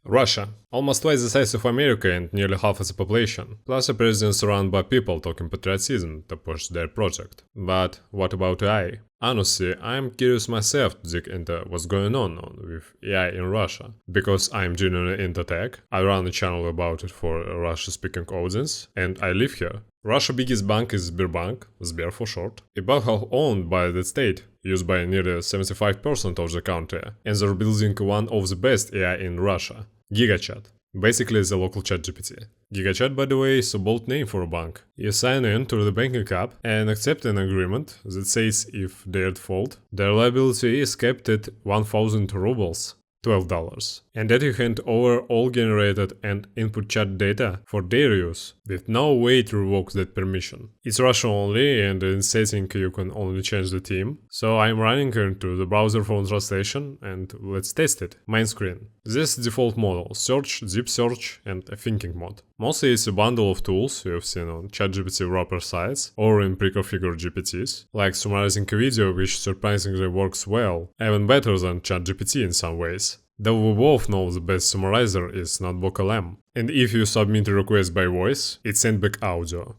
Russia. Almost twice the size of America and nearly half of the population. Plus a president surrounded by people talking patriotism to push their project. But what about AI? Honestly, I'm curious myself to dig into what's going on with AI in Russia. Because I'm genuinely into tech, I run a channel about it for a Russian-speaking audience, and I live here. Russia's biggest bank is Sberbank, Sber for short. A bank owned by the state, used by nearly 75% of the country, and they're building one of the best AI in Russia, GigaChat. Basically the local ChatGPT. GigaChat, by the way, is a bold name for a bank. You sign in to the banking app and accept an agreement that says if they're at fault, their liability is capped at 1000 rubles. $12, and that you hand over all generated and input chat data for their use, with no way to revoke that permission. It's Russian only, and in setting you can only change the theme, so I'm running into the browser for translation, and let's test it. Main screen. This default model, search, deep search, and a thinking mode. Mostly it's a bundle of tools you've seen on ChatGPT wrapper sites or in pre-configured GPTs, like summarizing a video which surprisingly works well, even better than ChatGPT in some ways. Though we both know the best summarizer is NotebookLM, and if you submit a request by voice, it sends back audio.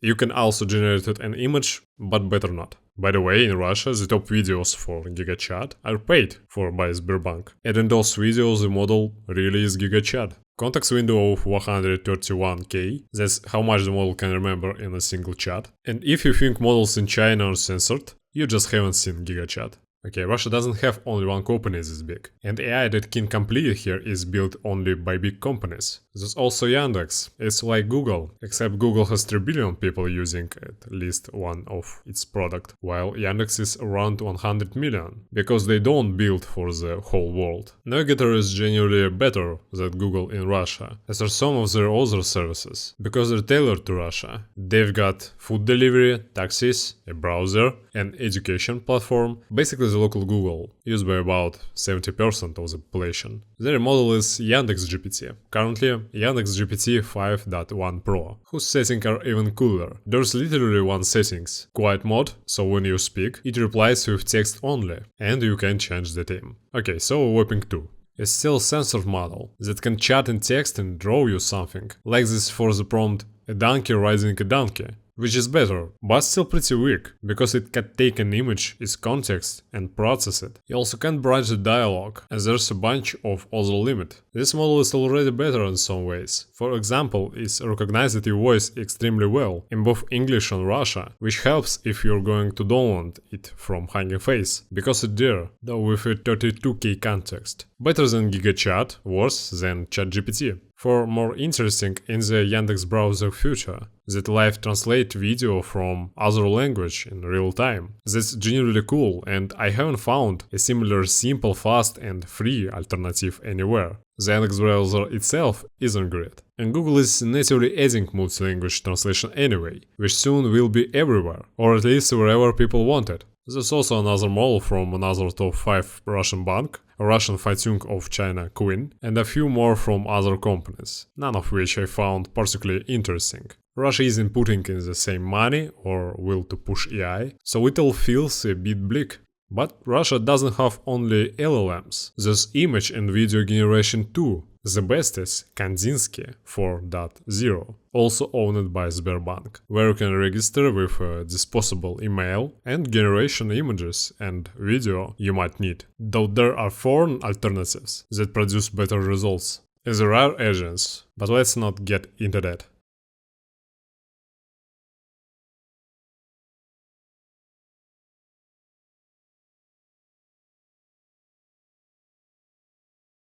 You can also generate an image, but better not. By the way, in Russia, the top videos for GigaChat are paid for by Sberbank, and in those videos the model really is GigaChat. Context window of 131K, that's how much the model can remember in a single chat. And if you think models in China are censored, you just haven't seen GigaChat. Okay, Russia doesn't have only one company this big, and AI that can complete here is built only by big companies. There's also Yandex. It's like Google, except Google has 3 billion people using at least one of its product, while Yandex is around 100 million, because they don't build for the whole world. Navigator is genuinely better than Google in Russia, as are some of their other services, because they're tailored to Russia. They've got food delivery, taxis, a browser, an education platform, basically the local Google, used by about 70% of the population. Their model is YandexGPT, currently YandexGPT 5.1 Pro, whose settings are even cooler. There's literally one settings, quiet mode, so when you speak, it replies with text only, and you can change the theme. Okay, so Whopping 2. A still censored model that can chat in text and draw you something, like this for the prompt "a donkey riding a donkey", which is better, but still pretty weak, because it can take an image, its context, and process it. You also can't branch the dialogue, as there's a bunch of other limits. This model is already better in some ways. For example, it recognizes your voice extremely well, in both English and Russia, which helps if you're going to download it from Hugging Face, because it's there, though with a 32K context. Better than GigaChat, worse than ChatGPT. For more interesting in the Yandex browser feature, that live translate video from other language in real time. That's genuinely cool, and I haven't found a similar simple, fast and free alternative anywhere. The Yandex browser itself isn't great, and Google is natively adding multi-language translation anyway, which soon will be everywhere, or at least wherever people want it. There's also another model from another top 5 Russian bank, a Russian Fatyung of China Queen, and a few more from other companies, none of which I found particularly interesting. Russia isn't putting in the same money or will to push AI, so it all feels a bit bleak. But Russia doesn't have only LLMs, there's image and video generation too. The best is Kandinsky 4.0, also owned by Sberbank, where you can register with a disposable email and generation images and video you might need, though there are foreign alternatives that produce better results. There are agents, but let's not get into that.